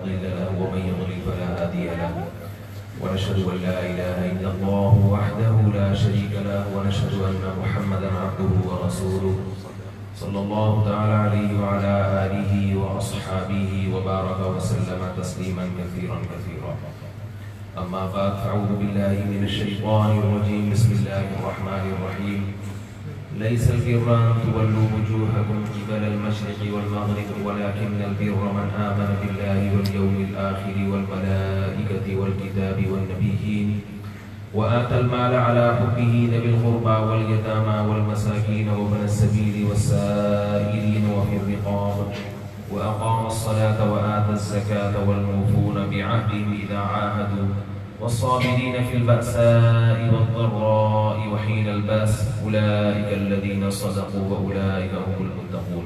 مضل له ومن يضلل فلا هادي له ونشهد أن لا إله إلا الله وحده لا شريك له ونشهد أن محمدا عبده ورسوله صلى الله تعالى عليه وعلى آله وأصحابه وبارك وسلم تسليما كثيرا كثيرا. أما بعد فأعوذ بالله من الشيطان الرجيم. بسم الله الرحمن الرحيم. ليس البر أن تولوا وجوهكم قبل المشرق والمغرب ولكن البر من آمن بالله واليوم الآخر والملائكة والكتاب والنبيين وآتى المال على حبه ذوي القربى واليتامى والمساكين وابن السبيل والسائلين وفي الرقاب وأقام الصلاة وآتى الزكاة والموفون بعهدهم إذا عاهدوا والصابرين في البأساء والضراء وحين البأس أولئك الذين صدقوا وأولئك هم المتقون.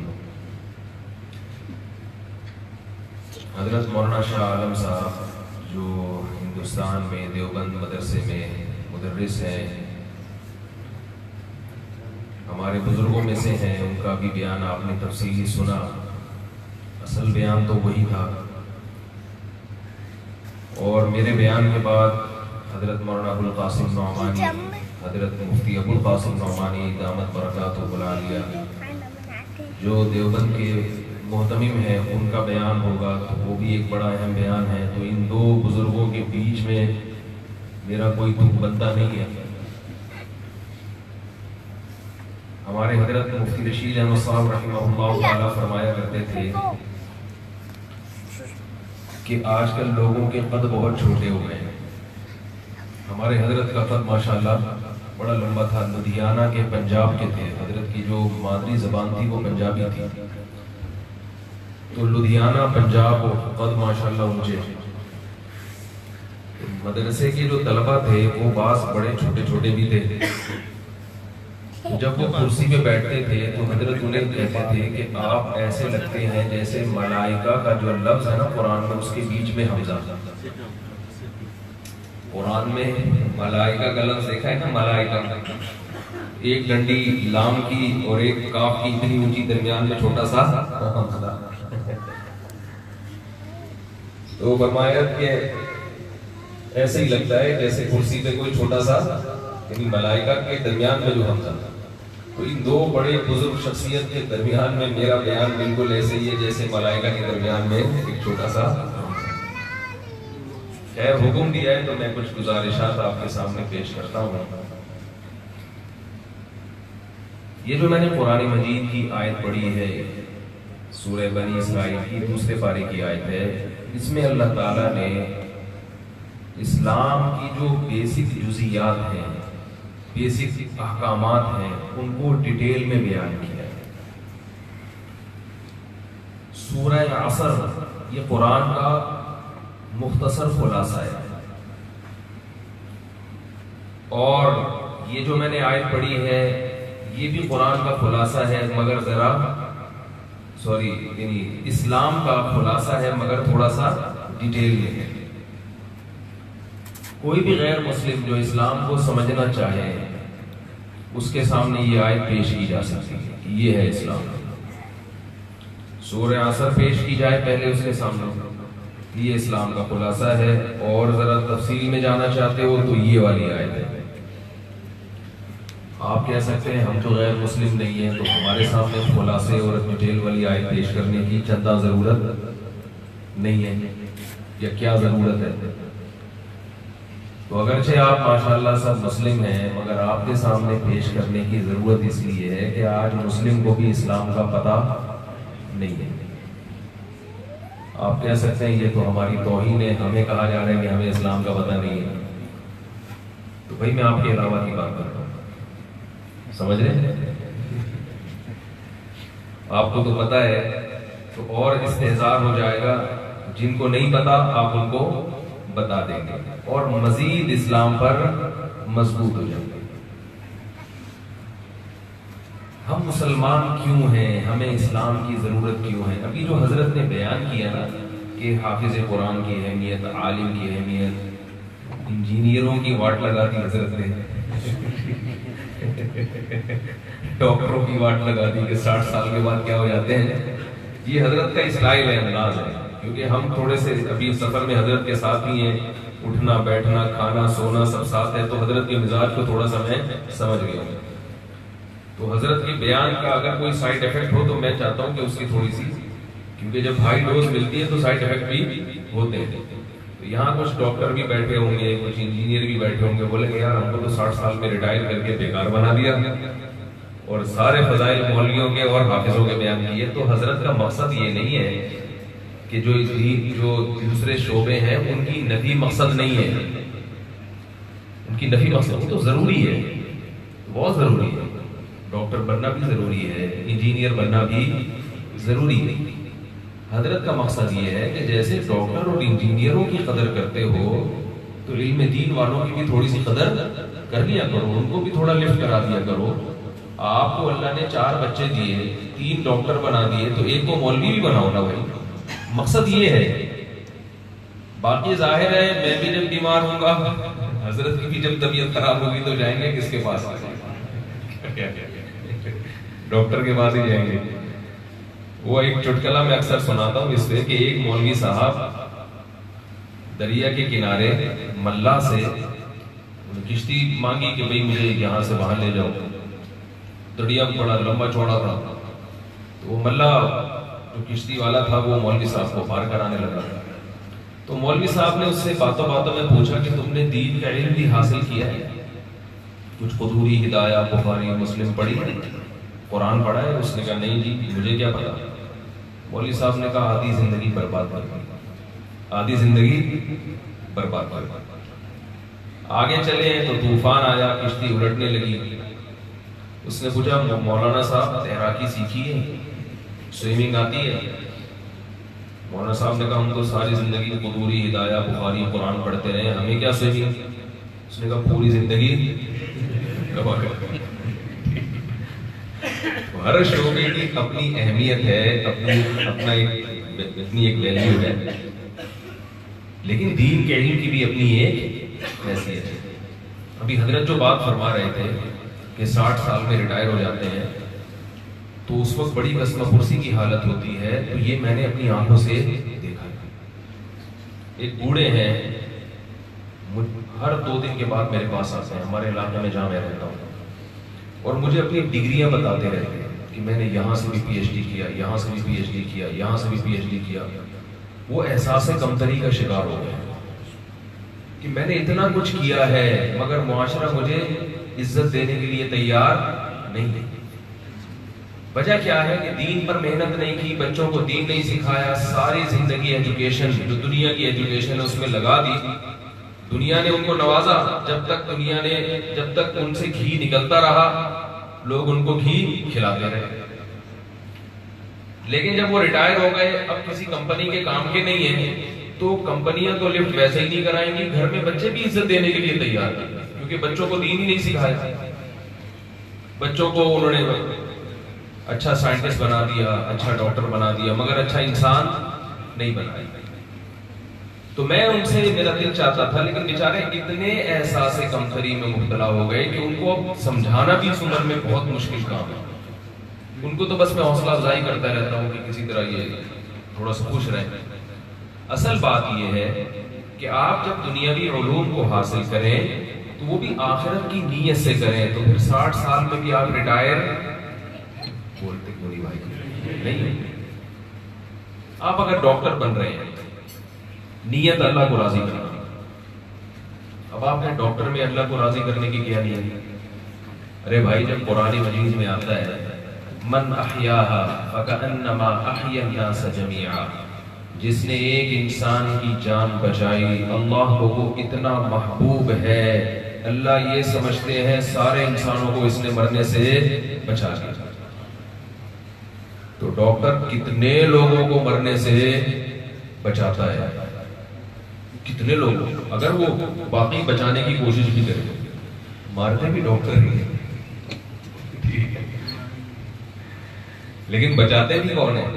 حضرت مولانا شاہ عالم صاحب جو ہندوستان میں دیوبند مدرسے میں مدرس ہیں، ہمارے بزرگوں میں سے ہیں، ان کا بھی بیان آپ نے تفصیلی سنا. اصل بیان تو وہی تھا، اور میرے بیان کے بعد حضرت مولانا ابوالقاسم نعمانی، حضرت مفتی ابوالقاسم نعمانی دامت برکاتہ العالیہ جو دیوبند کے محتمم ہیں، ان کا بیان ہوگا. تو وہ بھی ایک بڑا اہم بیان ہے. تو ان دو بزرگوں کے بیچ میں میرا کوئی تک بنتا نہیں ہے. ہمارے حضرت مفتی رشید احمد صاحب رحمہ اللہ تعالیٰ فرمایا کرتے تھے کہ آج کل لوگوں کے قد بہت چھوٹے ہو گئے ہیں. ہمارے حضرت کا قد ماشاءاللہ بڑا لمبا تھا. لدھیانہ کے پنجاب کے تھے. حضرت کی جو مادری زبان تھی وہ پنجابی تھی. تو لدھیانہ پنجاب قد ماشاءاللہ اونچے. مدرسے کے جو طلبہ تھے وہ بعض بڑے چھوٹے چھوٹے بھی تھے. جب وہ کرسی پہ بیٹھتے تھے تو حضرت انہیں کہتے تھے کہ آپ ایسے لگتے ہیں جیسے ملائکہ کا جو لفظ ہے نا قرآن میں، اس کے بیچ میں حمزہ. قرآن میں ملائکہ کا لفظ دیکھا ہے نا، ملائکہ ایک ڈنڈی لام کی اور ایک کاف کی اتنی اونچی، درمیان میں چھوٹا سا حمزہ. تو فرمایا کہ ایسے ہی لگتا ہے جیسے کرسی پہ کوئی چھوٹا سا، یعنی ملائکہ کے درمیان میں جو حمزہ. تو ان دو بڑے بزرگ شخصیت کے درمیان میں میرا بیان بالکل ایسے ہی ہے جیسے ملائکہ کے درمیان میں ایک چھوٹا سا. خیر حکم دیا ہے تو میں کچھ گزارشات آپ کے سامنے پیش کرتا ہوں. یہ جو میں نے قرآن مجید کی آیت پڑھی ہے، سورہ بنی اسرائیل کی دوسرے پارے کی آیت ہے. اس میں اللہ تعالیٰ نے اسلام کی جو بیسک جزیات ہیں، بیسک احکامات ہیں، ان کو ڈیٹیل میں بیان کیا ہے. سورہ عصر یہ قرآن کا مختصر خلاصہ ہے. اور یہ جو میں نے آیت پڑھی ہے یہ بھی قرآن کا خلاصہ ہے، مگر یعنی اسلام کا خلاصہ ہے مگر تھوڑا سا ڈیٹیل میں ہے. کوئی بھی غیر مسلم جو اسلام کو سمجھنا چاہے اس کے سامنے یہ آیت پیش کی جا سکتی ہے کہ یہ ہے اسلام. سورہ عصر پیش کی جائے پہلے اس کے سامنے، یہ اسلام کا خلاصہ ہے. اور ذرا تفصیل میں جانا چاہتے ہو تو یہ والی آیت ہے. آپ کہہ سکتے ہیں ہم تو غیر مسلم نہیں ہیں تو ہمارے سامنے خلاصے اور ڈیٹیل والی آیت پیش کرنے کی چندہ ضرورت نہیں ہے، یا کیا ضرورت ہے؟ تو اگرچہ آپ ماشاءاللہ سب مسلم ہیں، مگر آپ کے سامنے پیش کرنے کی ضرورت اس لیے ہے کہ آج مسلم کو بھی اسلام کا پتہ نہیں ہے. آپ کہہ سکتے ہیں یہ تو ہماری توہین ہے، ہمیں کہا جا رہا ہے کہ ہمیں اسلام کا پتہ نہیں ہے. تو بھائی میں آپ کے علاوہ کی بات کرتا ہوں، سمجھ رہے ہیں؟ آپ کو تو پتہ ہے تو اور استہزار ہو جائے گا. جن کو نہیں پتا آپ ان کو بتا دیں گے اور مزید اسلام پر مضبوط ہو جائیں گے. ہم مسلمان کیوں ہیں؟ ہمیں اسلام کی ضرورت کیوں ہے؟ ابھی جو حضرت نے بیان کیا نا کہ حافظ قرآن کی اہمیت، عالم کی اہمیت، انجینئروں کی واٹ لگا دی حضرت نے، ڈاکٹروں کی واٹ لگا دی کہ 60 سال کے بعد کیا ہو جاتے ہیں. یہ حضرت کا اسٹائل ہے، انداز ہے. کیونکہ ہم تھوڑے سے ابھی سفر میں حضرت کے ساتھ ہی ہیں، اٹھنا بیٹھنا کھانا سونا سب ساتھ ہے، تو حضرت کے مزاج کو تھوڑا سا میں سمجھ گیا ہوں. تو حضرت کے بیان کا اگر کوئی سائیڈ افیکٹ ہو تو میں چاہتا ہوں کہ اس کی تھوڑی سی، کیونکہ جب ہائی ڈوز ملتی ہے تو سائیڈ افیکٹ بھی ہوتے ہیں. تو یہاں کچھ ڈاکٹر بھی بیٹھے ہوں گے، کچھ انجینئر بھی بیٹھے ہوں گے، بولیں گے یار ہم کو تو 60 سال میں ریٹائر کر کے بیکار بنا دیا اور سارے فضائل مولویوں کے اور حافظوں کے بیان کیے. تو حضرت کا مقصد یہ نہیں ہے کہ جو دوسرے شعبے ہیں ان کی نفی مقصد نہیں ہے، ان کی نفی مقصد وہ تو ضروری ہے، بہت ضروری ہے. ڈاکٹر بننا بھی ضروری ہے، انجینئر بننا بھی ضروری ہے. حضرت کا مقصد یہ ہے کہ جیسے ڈاکٹر اور انجینئروں کی قدر کرتے ہو تو علم دین والوں کی بھی تھوڑی سی قدر کر لیا کرو، ان کو بھی تھوڑا لفٹ کرا دیا کرو. آپ کو اللہ نے 4 بچے دیے، 3 ڈاکٹر بنا دیے، تو ایک کو مولوی بھی بناؤ نا بھائی. مقصد یہ ہے. باقی ظاہر ہے میں بھی جب بیمار ہوں گا، حضرت کی بھی جب طبیعت خراب ہوگی تو جائیں گے کس کے پاس؟ ڈاکٹر کے پاس ہی جائیں گے. وہ ایک چٹکلا میں اکثر سناتا ہوں اس پہ کہ ایک مولوی صاحب دریا کے کنارے ملا سے کشتی مانگی کہ بھئی مجھے یہاں سے وہاں لے جاؤ. دریا بڑا لمبا چوڑا تھا، تو وہ ملا جو کشتی والا تھا وہ مولوی صاحب کو پار کرانے لگا. تو مولوی صاحب نے اس سے باتوں باتوں میں پوچھا کہ تم نے دین کا علم بھی حاصل کیا ہے؟ کچھ قدوری ہدایہ بخاری مسلم پڑھی ہے، قرآن پڑھا ہے؟ اس نے کہا نہیں جی مجھے کیا پتا. مولوی صاحب نے کہا آدھی زندگی برباد کر دی، آدھی زندگی برباد کر دی. آگے چلے تو طوفان آیا، کشتی الٹنے لگی. اس نے پوچھا مولانا صاحب تیراکی سیکھی ہے، سوئمنگ آتی ہے؟ مولانا صاحب نے کہا ہم تو ساری زندگی قدوری ہدایہ بخاری قرآن پڑھتے رہے، ہمیں کیا سوئمنگ؟ اس نے کہا پوری زندگی. ہر شعبے کی اپنی اہمیت ہے، اپنا اپنی ایک ویلیو ہے، لیکن دین کے علم کی بھی اپنی ایک حیثیت ہے. ابھی حضرت جو بات فرما رہے تھے کہ 60 سال میں ریٹائر ہو جاتے ہیں تو اس وقت بڑی قسم پرسی کی حالت ہوتی ہے. تو یہ میں نے اپنی آنکھوں سے دیکھا. ایک بوڑھے ہیں، ہر 2 دن کے بعد میرے پاس آتے ہیں، ہمارے علاقے میں جہاں میں رہتا ہوں، اور مجھے اپنی ڈگریاں بتاتے رہتے ہیں کہ میں نے یہاں سے بھی پی ایچ ڈی کیا، یہاں سے بھی پی ایچ ڈی کیا، یہاں سے بھی پی ایچ ڈی کیا. وہ احساس کمتری کا شکار ہو گئے کہ میں نے اتنا کچھ کیا ہے مگر معاشرہ مجھے عزت دینے کے لیے تیار نہیں ہے. وجہ کیا ہے کہ دین پر محنت نہیں کی، بچوں کو دین نہیں سکھایا، ساری زندگی ایجوکیشن جو دنیا کی ایجوکیشن ہے اس میں لگا دی. دنیا نے ان کو نوازا، جب تک ان سے گھی نکلتا رہا لوگ ان کو گھی کھلاتے رہے. لیکن جب وہ ریٹائر ہو گئے، اب کسی کمپنی کے کام کے نہیں ہیں، تو کمپنیاں تو لفٹ ویسے ہی نہیں کرائیں گی. گھر میں بچے بھی عزت دینے کے لیے تیار ہیں کیونکہ بچوں کو دین ہی نہیں سکھایا. بچوں کو انہوں نے اچھا سائنٹسٹ بنا دیا، اچھا ڈاکٹر بنا دیا، مگر اچھا انسان نہیں بنایا. تو میں ان سے میرا دل چاہتا تھا، لیکن بیچارے اتنے احساس کمتری میں مبتلا ہو گئے کہ ان کو سمجھانا بھی اس عمر میں بہت مشکل کام ہے. ان کو تو بس میں حوصلہ افزائی کرتا رہتا ہوں کہ کسی طرح یہ تھوڑا سا خوش رہیں. اصل بات یہ ہے کہ آپ جب دنیاوی علوم کو حاصل کریں تو وہ بھی آخرت کی نیت سے کریں. تو پھر 60 سال میں بھی آپ ریٹائر بولتے کوئی بھائی نہیں. آپ اگر ڈاکٹر بن رہے ہیں، نیت اللہ کو راضی کرنا. اب آپ نے ڈاکٹر میں اللہ کو راضی کرنے کی کیا نیت؟ ارے بھائی جب قرآن مجید میں آتا ہے من احیاها فکأنما احیا الناس جميعا، جس نے ایک انسان کی جان بچائی، اللہ کو وہ اتنا محبوب ہے، اللہ یہ سمجھتے ہیں سارے انسانوں کو اس نے مرنے سے بچا دیا. تو ڈاکٹر کتنے لوگوں کو مرنے سے بچاتا ہے؟ کتنے لوگوں؟ اگر وہ باقی بچانے کی کوشش بھی کرے، مارتے بھی ڈاکٹر ہی ہیں لیکن بچاتے بھی کون ہیں؟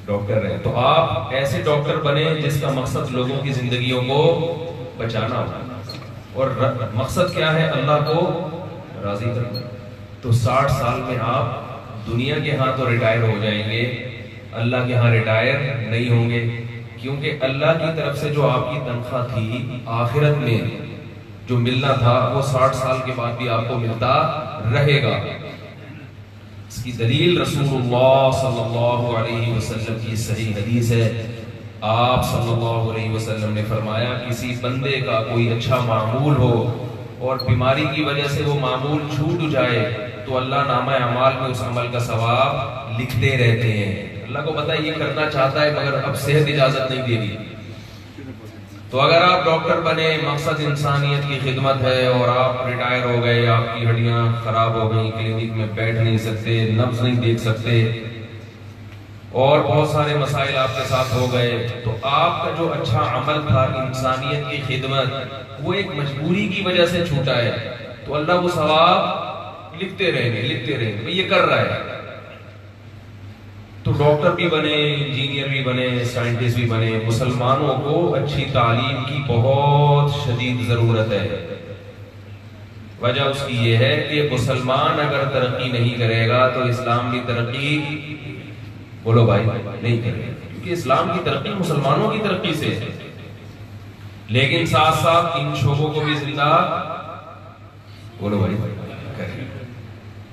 ڈاکٹر ہیں. تو آپ ایسے ڈاکٹر بنے جس کا مقصد لوگوں کی زندگیوں کو بچانا ہو، اور مقصد کیا ہے؟ اللہ کو راضی کرنا. تو 60 سال میں آپ دنیا کے ہاں تو ریٹائر ہو جائیں گے، اللہ کے ہاں ریٹائر نہیں ہوں گے. کیونکہ اللہ کی طرف سے جو آپ کی تنخواہ تھی آخرت میں جو ملنا تھا وہ 60 سال کے بعد بھی آپ کو ملتا رہے گا. اس کی دلیل رسول اللہ صلی اللہ علیہ وسلم کی صحیح حدیث ہے. آپ صلی اللہ علیہ وسلم نے فرمایا کسی بندے کا کوئی اچھا معمول ہو اور بیماری کی وجہ سے وہ معمول چھوٹ جائے تو اللہ نامہ اعمال میں اس عمل کا ثواب لکھتے رہتے ہیں. اللہ کو پتہ ہے یہ کرنا چاہتا ہے مگر اب صحت اجازت نہیں دے رہی. تو اگر آپ ڈاکٹر بنے، مقصد انسانیت کی خدمت ہے، اور آپ ریٹائر ہو گئے، آپ کی ہڈیاں خراب ہو گئیں، کلینک میں بیٹھ نہیں سکتے، نبض نہیں دیکھ سکتے، اور بہت سارے مسائل آپ کے ساتھ ہو گئے، تو آپ کا جو اچھا عمل تھا انسانیت کی خدمت وہ ایک مجبوری کی وجہ سے چھوٹا ہے، تو اللہ وہ ثواب لکھتے رہیں گے. یہ کر رہا ہے. تو ڈاکٹر بھی بنے، انجینئر بھی بنے، سائنٹسٹ بھی بنے، مسلمانوں کو اچھی تعلیم کی بہت شدید ضرورت ہے. وجہ اس کی یہ ہے کہ مسلمان اگر ترقی نہیں کرے گا تو اسلام بھی ترقی، بولو بھائی، نہیں کرے گا. کیونکہ اسلام کی ترقی مسلمانوں کی ترقی سے ہے، لیکن ساتھ ساتھ ان شعبوں کو بھی زندہ، بولو بھائی، کرے.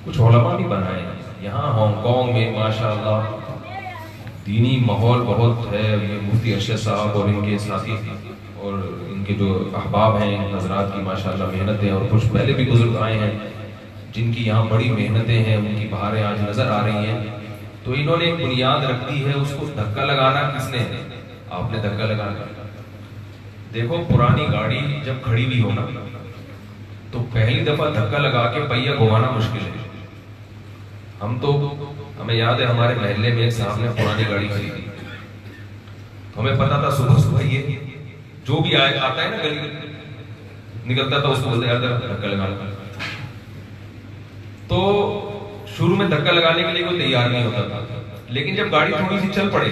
کچھ علماء بھی بنائے یہاں ہانگ کانگ میں ماشاءاللہ دینی ماحول بہت ہے. یہ مفتی ارشد صاحب اور ان کے ساتھی اور ان کے جو احباب ہیں ان حضرات کی ماشاءاللہ محنتیں، اور کچھ پہلے بھی بزرگ آئے ہیں جن کی یہاں بڑی محنتیں ہیں، ان کی بہاریں آج نظر آ رہی ہیں. تو انہوں نے ایک بنیاد رکھ دی ہے. اس کو دھکا لگانا کس نے؟ آپ نے دھکا لگانا. دیکھو پرانی گاڑی جب کھڑی بھی ہو نا تو پہلی دفعہ دھکا لگا کے پہیہ گھمانا مشکل ہے. ہمیں یاد ہے ہمارے محلے میں ایک صاحب نے پرانی گاڑی خریدی، تو ہمیں پتا تھا صبح صبح یہ جو بھی آتا ہے نا گلی نکلتا تھا اس کو بولتے یار دھکا لگا. تو شروع میں دھکا لگانے کے لیے کوئی تیار نہیں ہوتا تھا، لیکن جب گاڑی تھوڑی سی چل پڑے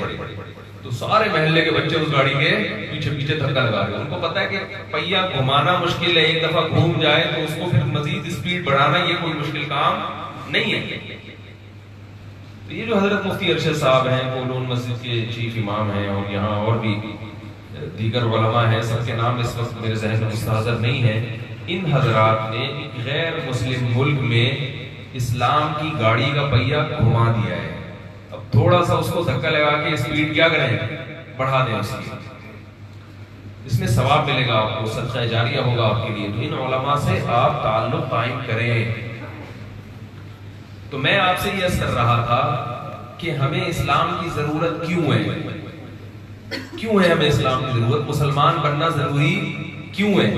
تو سارے محلے کے بچے اس گاڑی کے پیچھے پیچھے دھکا لگا رہے ہیں. ان کو پتا ہے کہ پہیہ گھمانا مشکل ہے، ایک دفعہ گھوم جائے تو اس کو پھر مزید اسپیڈ بڑھانا یہ کوئی مشکل کام نہیں ہے. تو یہ جو حضرت مفتی ارشد صاحب ہیں کولون مسجد کے چیف امام ہیں، اور یہاں اور بھی دیگر علماء ہیں، سب کے نام اس وقت میرے ذہن میں مستحضر نہیں ہیں. ان حضرات نے غیر مسلم ملک میں اسلام کی گاڑی کا پہیہ گھما دیا ہے. اب تھوڑا سا اس کو دھکا لگا کے اسپیڈ کیا کریں، بڑھا دیں اس کی. اس میں ثواب ملے گا آپ کو، صدقہ جاریہ ہوگا آپ کے لیے. تو ان علماء سے آپ تعلق قائم کریں. تو میں آپ سے یہ عرض کر رہا تھا کہ ہمیں اسلام کی ضرورت کیوں ہے ہمیں اسلام کی ضرورت، مسلمان بننا ضروری کیوں ہے؟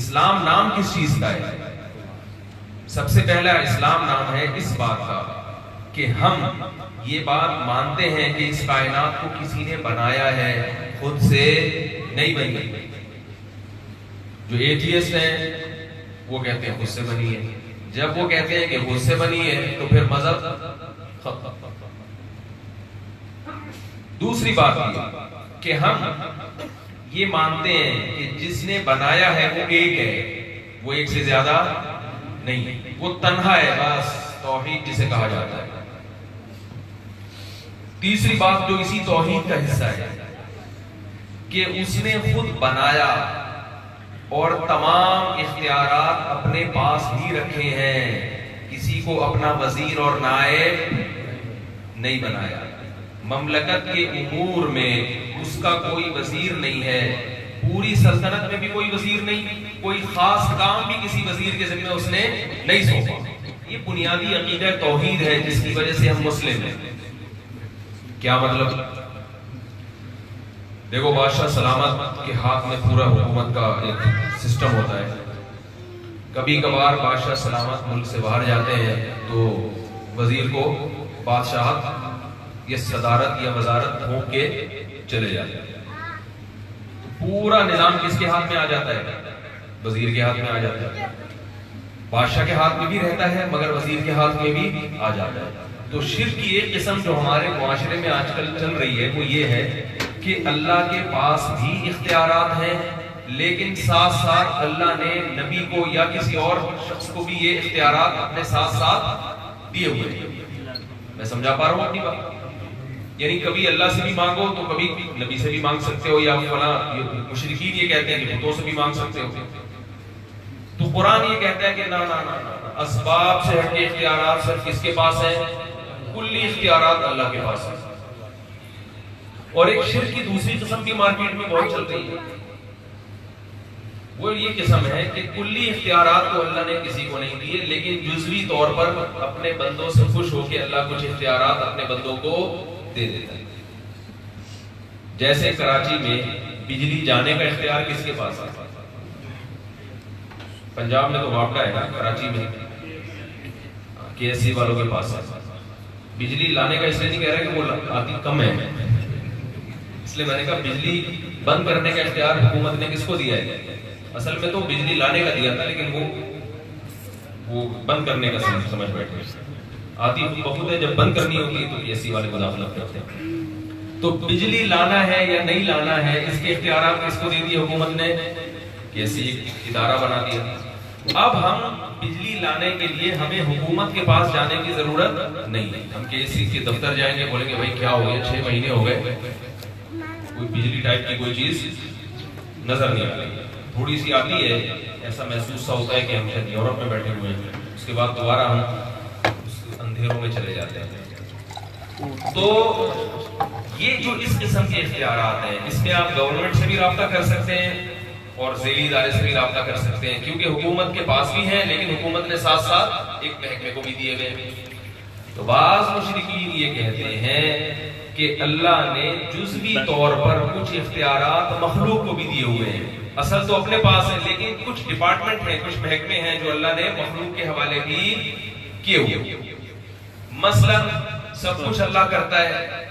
اسلام نام کس چیز کا ہے؟ سب سے پہلا اسلام نام ہے اس بات کا کہ ہم یہ بات مانتے ہیں کہ اس کائنات کو کسی نے بنایا ہے، خود سے نہیں بنی. جو ایتھیسٹ ہیں وہ کہتے ہیں خود سے بنی ہے. جب وہ کہتے ہیں کہ خود سے بنی ہے تو پھر مذہب ختم. دوسری بات یہ کہ ہم یہ مانتے ہیں کہ جس نے بنایا ہے وہ ایک ہے، وہ ایک سے زیادہ نہیں، وہ تنہا ہے، بس توحید جسے کہا جاتا ہے. تیسری بات جو اسی توحید کا حصہ ہے کہ اس نے خود بنایا اور تمام اختیارات اپنے پاس ہی رکھے ہیں، کسی کو اپنا وزیر اور نائب نہیں بنایا. مملکت کے امور میں اس کا کوئی وزیر نہیں ہے، پوری سلطنت میں بھی کوئی وزیر نہیں، کوئی خاص کام بھی کسی وزیر کے ذمہ اس نے نہیں سونپا. یہ بنیادی عقیدہ توحید ہے جس کی وجہ سے ہم مسلم ہیں. کیا مطلب؟ دیکھو بادشاہ سلامت کے ہاتھ میں پورا حکومت کا ایک سسٹم ہوتا ہے. کبھی کبھار بادشاہ سلامت ملک سے باہر جاتے ہیں تو وزیر کو بادشاہت یا صدارت یا وزارت پھونک کے چلے جاتے ہیں. پورا نظام کس کے ہاتھ میں آ جاتا ہے؟ وزیر کے ہاتھ میں آ جاتا ہے. بادشاہ کے ہاتھ میں بھی رہتا ہے مگر وزیر کے ہاتھ میں بھی آ جاتا ہے. تو شرک کی ایک قسم جو ہمارے معاشرے میں آج کل چل رہی ہے وہ یہ ہے کہ اللہ کے پاس بھی اختیارات ہیں، لیکن ساتھ ساتھ اللہ نے نبی کو یا کسی اور شخص کو بھی یہ اختیارات اپنے ساتھ ساتھ دیے ہوئے ہیں. میں سمجھا پا رہا ہوں اپنی بات؟ یعنی کبھی اللہ سے بھی مانگو تو کبھی نبی سے بھی مانگ سکتے ہو، یا فلاں مشرکین یہ کہتے ہیں کہ بتوں سے بھی مانگ سکتے ہو. تو قرآن یہ کہتا ہے کہ نا نا نا نا، اسباب سے ہٹ کے اختیارات صرف کس کے پاس ہیں؟ کلی اختیارات اللہ کے پاس ہیں. اور ایک شرک کی دوسری قسم کی مارکیٹ میں بہت چل رہی ہے، وہ یہ قسم ہے کہ کلی اختیارات تو اللہ نے کسی کو نہیں دیے، لیکن جزوی طور پر اپنے بندوں سے خوش ہو کے اللہ کچھ اختیارات اپنے بندوں کو دے دیتا ہے. جیسے کراچی میں بجلی جانے کا اختیار کس کے پاس ہے؟ پنجاب میں تو واپڈا ہے نا، کراچی میں KSC والوں کے پاس ہے. بجلی لانے کا اس لیے نہیں کہہ رہا کہ وہ آتی کم ہے، اس لیے میں نے کہا بجلی بند کرنے کا اختیار حکومت نے کس کو دیا ہے؟ اصل میں تو بجلی لانے کا دیا تھا، لیکن وہ بند کرنے کا سمجھ بیٹھے. آتی بخود ہے، جب بند کرنی ہوتی ہے تو KSC والے مداخلت کرتے ہیں. تو بجلی لانا ہے یا نہیں لانا ہے، اس کے اختیارات کس کو دے دیے حکومت نے؟ KSC ادارہ بنا دیا. اب ہم بجلی لانے کے لیے ہمیں حکومت کے پاس جانے کی ضرورت نہیں ہے. ہم KSC کے دفتر جائیں گے، بولیں گے بھائی کیا ہو گیا، 6 مہینے ہو گئے کوئی بجلی ٹائپ کی کوئی چیز نظر نہیں آ رہی. تھوڑی سی آتی ہے، ایسا محسوس سا ہوتا ہے کہ ہم شاید یورپ میں بیٹھے ہوئے ہیں. اس کے بعد دوبارہ ہم اندھیروں میں چلے جاتے ہیں. تو یہ جو اس قسم کے اختیارات ہیں، اس میں آپ گورنمنٹ سے بھی رابطہ کر سکتے ہیں اور ذیلی ادارے سے بھی رابطہ کر سکتے ہیں، کیونکہ حکومت کے پاس بھی ہیں، لیکن حکومت نے ساتھ ساتھ ایک محکمے کو بھی دیے ہوئے. تو بعض مشرکین یہ کہتے ہیں کہ اللہ نے جزوی طور پر کچھ اختیارات مخلوق کو بھی دیے ہوئے ہیں. اصل تو اپنے پاس ہے، لیکن کچھ ڈپارٹمنٹ ہیں، کچھ محکمے ہیں جو اللہ نے مخلوق کے حوالے بھی کیے ہوئے. مثلا سب کچھ اللہ کرتا ہے،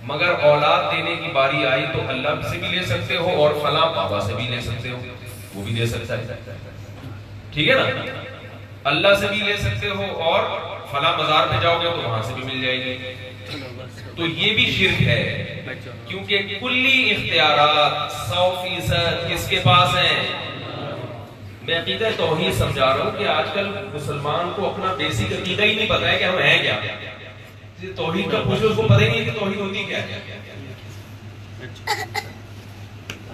مگر اولاد دینے کی باری آئی تو اللہ سے بھی لے سکتے ہو اور فلاں بابا سے بھی لے سکتے ہو، وہ بھی دے سکتا ہے. ٹھیک ہے نا، اللہ سے بھی لے سکتے ہو اور فلاں مزار پہ جاؤ گے تو وہاں سے بھی مل جائے گی. تو یہ بھی شرک ہے، کیونکہ کلی اختیارات 100% کس کے پاس ہیں؟ میں عقیدہ توحید سمجھا رہا ہوں کہ آج کل مسلمان کو اپنا بیسک عقیدہ ہی نہیں پتا ہے کہ ہم ہیں کیا. توحید کا پوچھو، اس کو پتہ ہی نہیں کہ توحید ہوتی کیا ہے.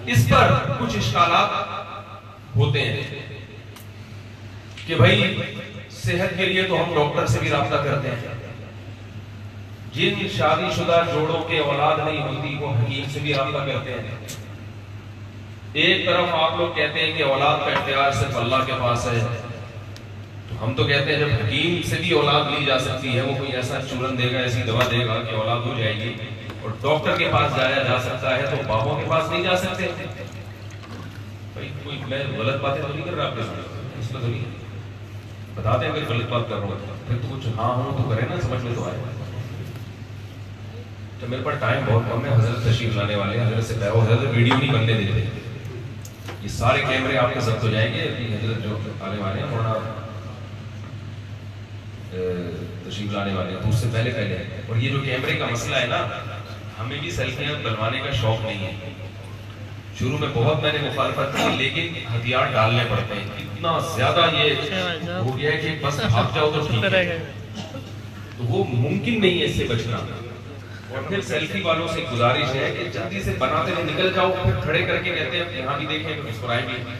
اس پر کچھ اشکالات ہوتے ہیں کہ بھائی صحت کے لیے تو ہم ڈاکٹر سے بھی رابطہ کرتے ہیں، جن شادی شدہ جوڑوں کے اولاد نہیں ہوتی وہ حکیم سے بھی رابطہ کرتے ہیں. ایک طرف آپ لوگ کہتے ہیں کہ اولاد کا اختیار صرف اللہ کے پاس ہے، تو ہم تو کہتے ہیں جب حکیم سے بھی اولاد لی جا سکتی ہے، وہ کوئی ایسا چورن دے گا، ایسی دوا دے گا کہ اولاد ہو جائے گی، اور ڈاکٹر کے پاس جایا جا سکتا ہے تو بابوں کے پاس نہیں جا سکتے. بھائی کوئی میں غلط باتیں تو نہیں کر رہا آپ کے سامنے، اس میں تو نہیں بتاتے ہیں اگر غلط بات کر رہا ہوں پھر تو کچھ ہاں ہوں تو کرے نا، سمجھ میں تو آئے. تو میرے پاس ٹائم بہت کم ہے، حضرت تشریف لانے والے ہیں، حضرت سے کہا وہ حضرت ویڈیو نہیں بننے دیتے، یہ سارے کیمرے آپ کے ضبط ہو جائیں گے. حضرت جو آنے والے ہیں تھوڑا تشریف لانے والے ہیں تو اس سے پہلے. اور یہ جو کیمرے کا مسئلہ ہے نا، ہمیں بھی سیلفیاں بنوانے کا شوق نہیں ہے. شروع میں بہت میں نے مخالفت کی، لیکن ہتھیار ڈالنے پڑتے ہیں. اتنا زیادہ یہ ہو گیا ہے کہ بس بھاگ جاؤ تو ٹھیک ہے، تو وہ ممکن نہیں ہے اس سے بچنا. اور پھر سیلفی والوں سے گزارش ہے کہ جلدی سے بناتے ہوئے نکل جاؤ، پھر کھڑے کر کے کہتے ہیں یہاں بھی دیکھیں تو مسکرائیں بھی.